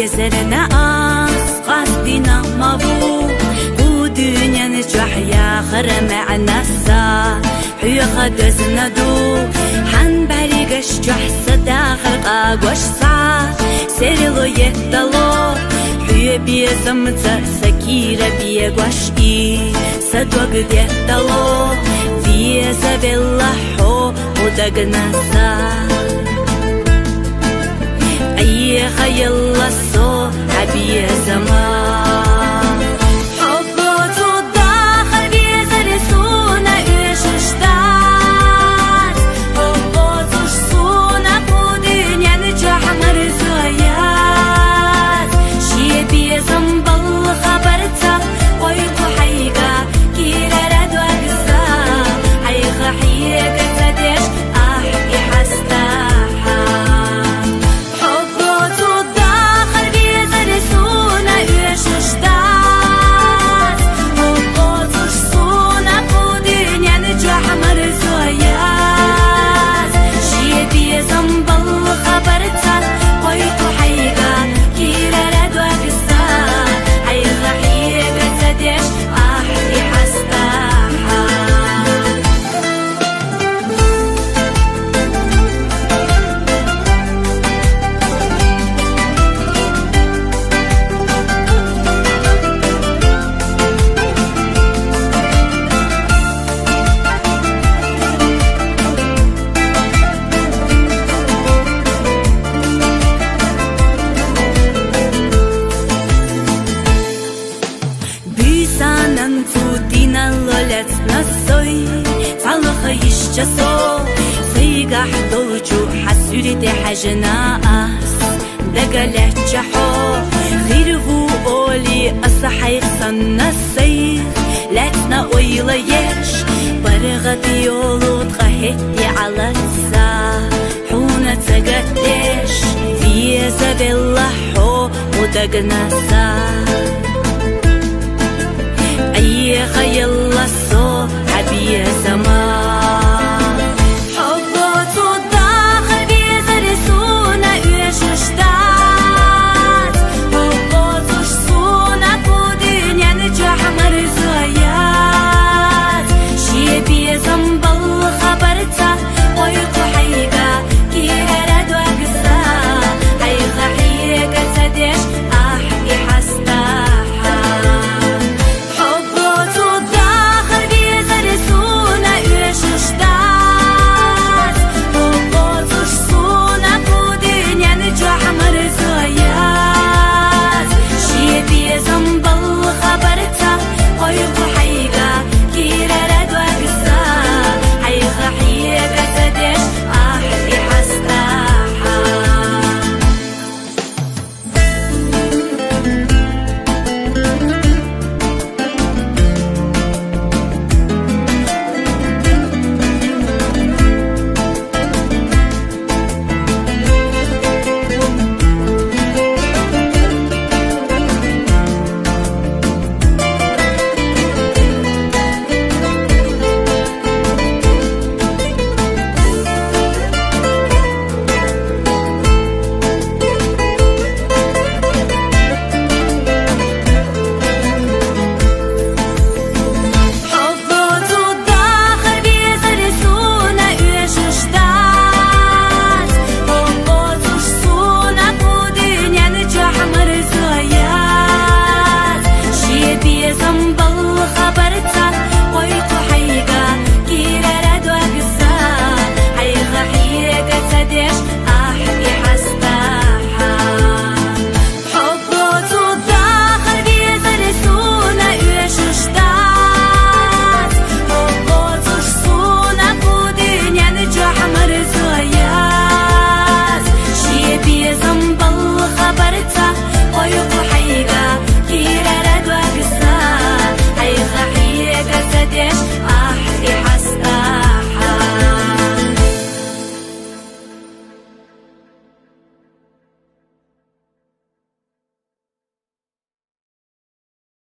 Üzerine asqasdina mabu Bu dünyanı cahya khara nasa Hüya dözna du Han barigash jahsada khalqa gwashsa Serilo yettalo Hüya biye zamza sakira biye gwashi Sadwag yettalo Biye zabillahu udagnasa أي خيال الصو حبي زمان حبوت الداخل بيزرسونا إيش اشتات حبوت الصونا قودين ينجح مرزويات شي بيزنبل خبرتا ويقو حيقا كيرا رد وقصا حيقا حيقا تدش أحكي حستاحا حسورة حجنا دقلت جحو خيرو أولي أصحي صنع السير لاتنا ويليش برغت يولو تغهدي على السا حونة تقدش في سبيل الله ودقنسا أي خيال الصو حبي زمان Some